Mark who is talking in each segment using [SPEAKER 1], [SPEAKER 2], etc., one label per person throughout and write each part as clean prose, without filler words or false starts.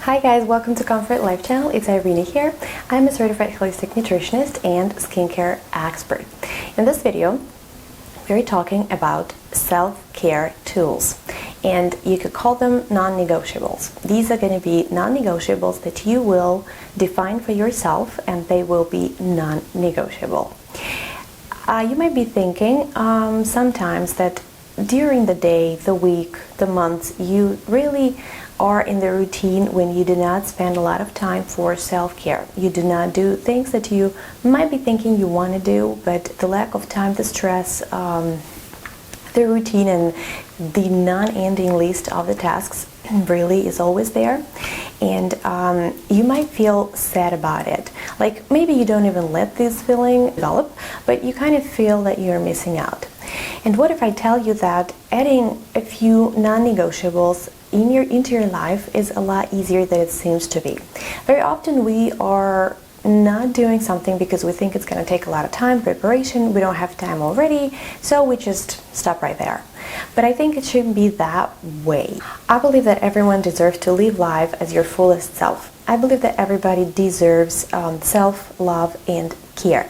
[SPEAKER 1] Hi guys, welcome to Comfort Life channel. It's Irina here. I'm a certified holistic nutritionist and skincare expert. In this video, we're talking about self-care tools, and you could call them non-negotiables. These are going to be non-negotiables that you will define for yourself, and they will be non-negotiable. You might be thinking sometimes that during the day, the week, the month, you really are in the routine when you do not spend a lot of time for self-care. You do not do things that you might be thinking you want to do, but the lack of time, the stress, the routine, and the non-ending list of the tasks really is always there. And you might feel sad about it. Like maybe you don't even let this feeling develop, but you kind of feel that you're missing out. And what if I tell you that adding a few non-negotiables into your life is a lot easier than it seems to be? Very often we are not doing something because we think it's going to take a lot of time, preparation, we don't have time already, so we just stop right there. But I think it shouldn't be that way. I believe that everyone deserves to live life as your fullest self. I believe that everybody deserves self-love and care.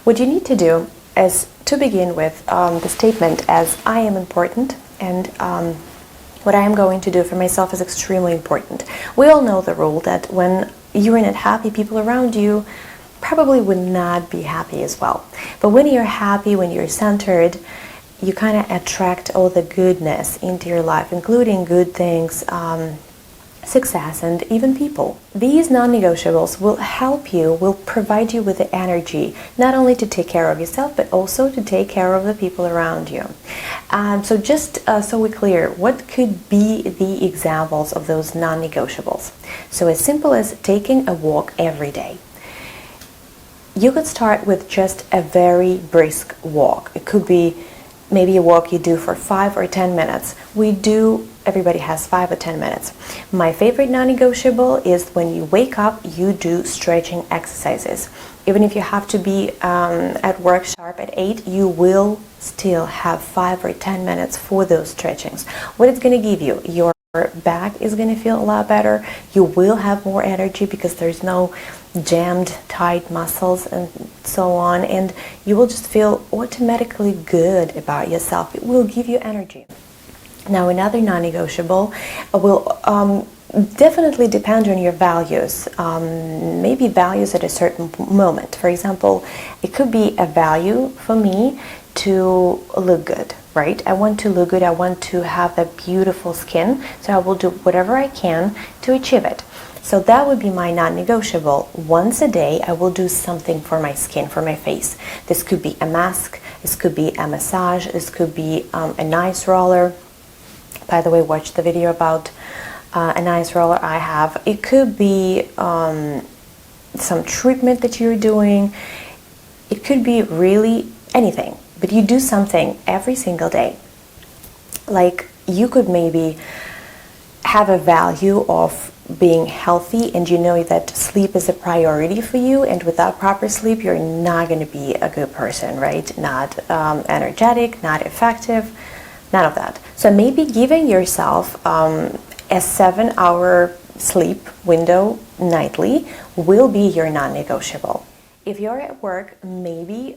[SPEAKER 1] What you need to do is to begin with the statement as I am important, and what I am going to do for myself is extremely important. We all know the rule that when you're not happy, people around you probably would not be happy as well. But when you're happy, when you're centered, you kind of attract all the goodness into your life, including good things, success, and even people. These non-negotiables will help you, will provide you with the energy, not only to take care of yourself, but also to take care of the people around you. So just so we're clear, what could be the examples of those non-negotiables? So as simple as taking a walk every day. You could start with just a very brisk walk. It could be maybe a walk you do for 5 or 10 minutes. Everybody has 5 or 10 minutes. My favorite non-negotiable is when you wake up, you do stretching exercises. Even if you have to be at work sharp at 8, you will still have 5 or 10 minutes for those stretchings. What it's going to give you, your back is going to feel a lot better. You will have more energy because there's no jammed, tight muscles and so on, and you will just feel automatically good about yourself. It will give you energy. Now, another non-negotiable will definitely depend on your values, maybe values at a certain moment. For example, it could be a value for me to look good, right? I want to look good, I want to have a beautiful skin, so I will do whatever I can to achieve it. So that would be my non-negotiable. Once a day, I will do something for my skin, for my face. This could be a mask, this could be a massage, this could be a nice roller. By the way, watch the video about a nice roller I have. It could be some treatment that you're doing. It could be really anything, but you do something every single day. Like you could maybe have a value of being healthy, and you know that sleep is a priority for you, and without proper sleep you're not going to be a good person, right? Not energetic, not effective, none of that. So maybe giving yourself a 7-hour sleep window nightly will be your non-negotiable. If you're at work, maybe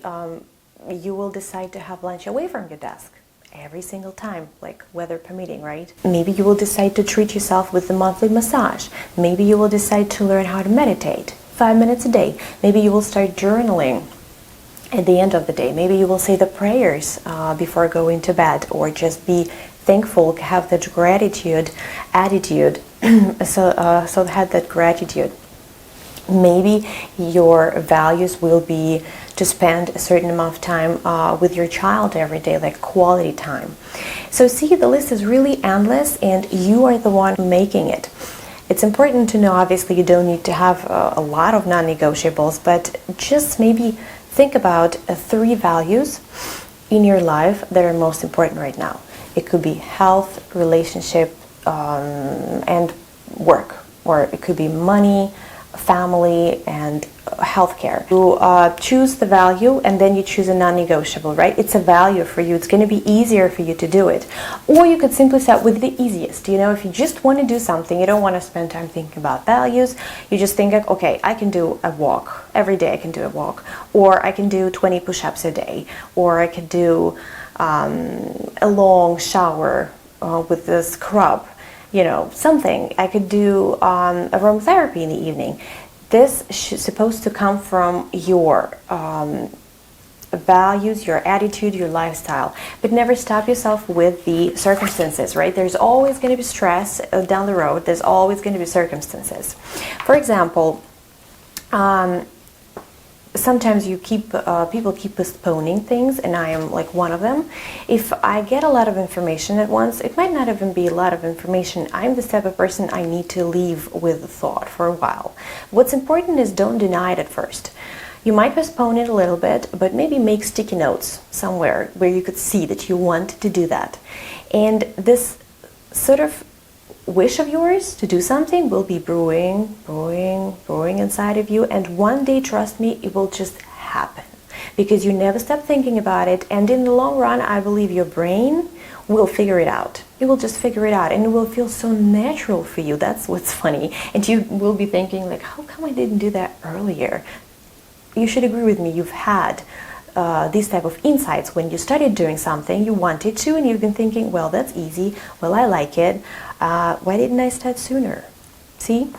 [SPEAKER 1] you will decide to have lunch away from your desk every single time, like weather permitting, right? Maybe you will decide to treat yourself with the monthly massage. Maybe you will decide to learn how to meditate 5 minutes a day. Maybe you will start journaling at the end of the day. Maybe you will say the prayers before going to bed, or just be thankful, have that gratitude attitude, so have that gratitude. Maybe your values will be to spend a certain amount of time with your child every day, like quality time. So see, the list is really endless, and you are the one making it. It's important to know, obviously, you don't need to have a lot of non-negotiables, but just maybe think about 3 values in your life that are most important right now. It could be health, relationship, and work, or it could be money, family and healthcare. You choose the value and then you choose a non-negotiable, right? It's a value for you. It's going to be easier for you to do it. Or you could simply start with the easiest. You know, if you just want to do something, you don't want to spend time thinking about values. You just think, like, okay, I can do a walk. Every day I can do a walk. Or I can do 20 push-ups a day. Or I could do a long shower with the scrub. You know, something. I could do aromatherapy in the evening. This is supposed to come from your values, your attitude, your lifestyle. But never stop yourself with the circumstances, right? There's always going to be stress down the road. There's always going to be circumstances. For example, sometimes people keep postponing things, and I am like one of them. If I get a lot of information at once, it might not even be a lot of information. I'm the type of person I need to leave with a thought for a while. What's important is don't deny it at first. You might postpone it a little bit, but maybe make sticky notes somewhere where you could see that you want to do that. And this sort of wish of yours to do something will be brewing inside of you, and one day, trust me, it will just happen because you never stop thinking about it. And in the long run, I believe your brain will figure it out. It will just figure it out, and it will feel so natural for you. That's what's funny. And you will be thinking, like, how come I didn't do that earlier? You should agree with me. You've had these type of insights when you started doing something you wanted to, and you've been thinking, well, that's easy, well, I like it, why didn't I start sooner? See?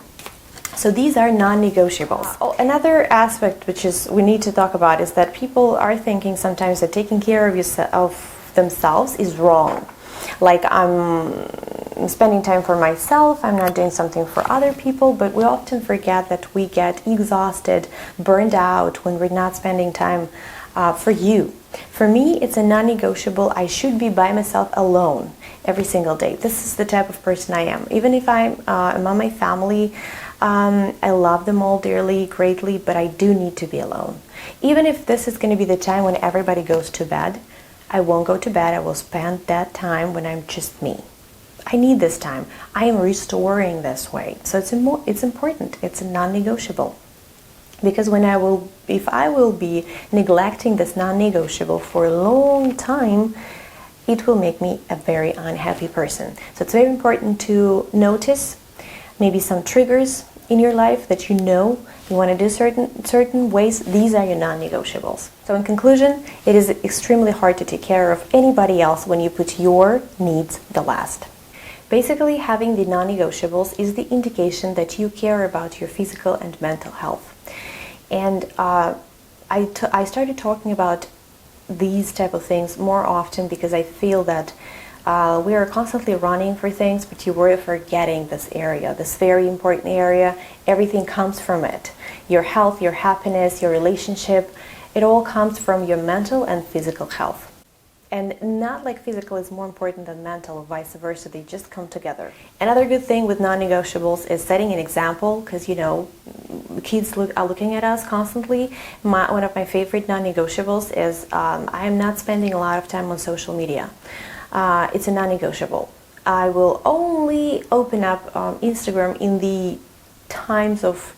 [SPEAKER 1] So these are non-negotiables. Oh, another aspect which is we need to talk about is that people are thinking sometimes that taking care of themselves is wrong. Like, I'm spending time for myself, I'm not doing something for other people, but we often forget that we get exhausted, burned out when we're not spending time for you. For me, it's a non-negotiable. I should be by myself alone every single day. This is the type of person I am. Even if I'm among my family, I love them all dearly, greatly, but I do need to be alone. Even if this is going to be the time when everybody goes to bed, I won't go to bed. I will spend that time when I'm just me. I need this time. I am restoring this way. So it's important. It's a non-negotiable. Because if I will be neglecting this non-negotiable for a long time, it will make me a very unhappy person. So it's very important to notice maybe some triggers in your life that you know you want to do certain ways. These are your non-negotiables. So in conclusion, it is extremely hard to take care of anybody else when you put your needs the last. Basically, having the non-negotiables is the indication that you care about your physical and mental health. And I started talking about these type of things more often because I feel that we are constantly running for things, but you were forgetting this area, this very important area. Everything comes from it. Your health, your happiness, your relationship, it all comes from your mental and physical health. And not like physical is more important than mental, or vice versa. They just come together. Another good thing with non-negotiables is setting an example, because, you know, kids are looking at us constantly. One of my favorite non-negotiables is I am not spending a lot of time on social media. It's a non-negotiable. I will only open up Instagram in the times of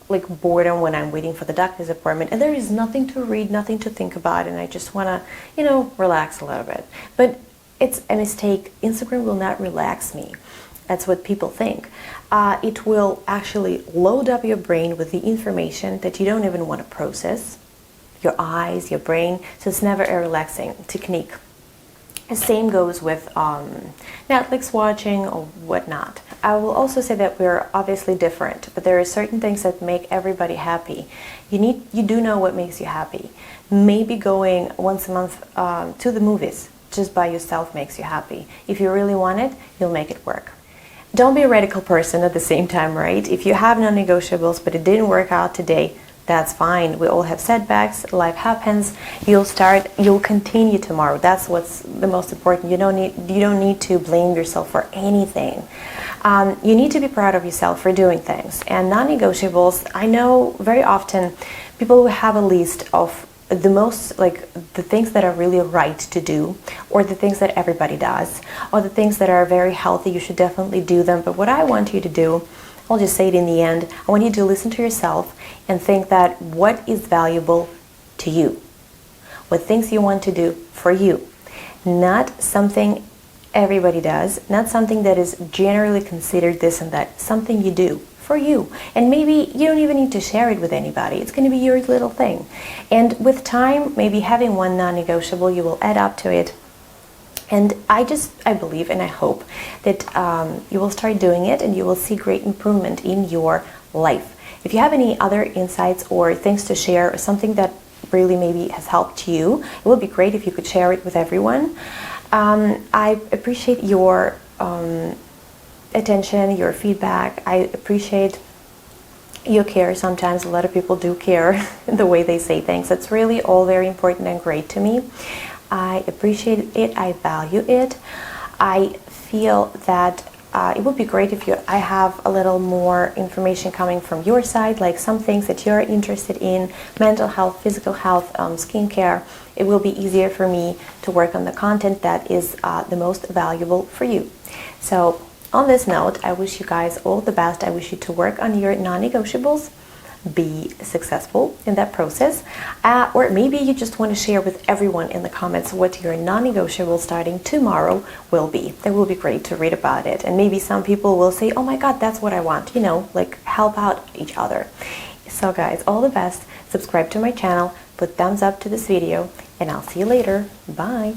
[SPEAKER 1] like boredom, when I'm waiting for the doctor's appointment and there is nothing to read, nothing to think about, and I just want to, you know, relax a little bit. But it's a mistake. Instagram will not relax me. That's what people think. It will actually load up your brain with the information that you don't even want to process, your eyes, your brain, so it's never a relaxing technique. The same goes with Netflix watching or whatnot. I will also say that we're obviously different, but there are certain things that make everybody happy. You do know what makes you happy. Maybe going once a month to the movies just by yourself makes you happy. If you really want it, you'll make it work. Don't be a radical person at the same time, right? If you have non-negotiables but it didn't work out today, that's fine. We all have setbacks. Life happens. You'll continue tomorrow. That's what's the most important. You don't need to blame yourself for anything. You need to be proud of yourself for doing things. And non-negotiables, I know very often people who have a list of the most, like the things that are really right to do, or the things that everybody does, or the things that are very healthy, you should definitely do them. But what I want you to do, I'll just say it in the end. I want you to listen to yourself and think that what is valuable to you, what things you want to do for you, not something everybody does, not something that is generally considered this and that, something you do for you. And maybe you don't even need to share it with anybody. It's going to be your little thing. And with time, maybe having one non-negotiable, you will add up to it. And I believe and I hope that you will start doing it and you will see great improvement in your life. If you have any other insights or things to share, or something that really maybe has helped you, it would be great if you could share it with everyone. I appreciate your attention, your feedback. I appreciate your care. Sometimes a lot of people do care the way they say things. It's really all very important and great to me. I appreciate it. I value it. I feel that it would be great if I have a little more information coming from your side, like some things that you're interested in, mental health, physical health, skincare. It will be easier for me to work on the content that is the most valuable for you. So on this note, I wish you guys all the best. I wish you to work on your non-negotiables, be successful in that process, or maybe you just want to share with everyone in the comments what your non-negotiable starting tomorrow will be. That will be great to read about it, and maybe some people will say, oh my god, that's what I want, you know, like help out each other. So guys, all the best. Subscribe to my channel, put thumbs up to this video, and I'll see you later. Bye.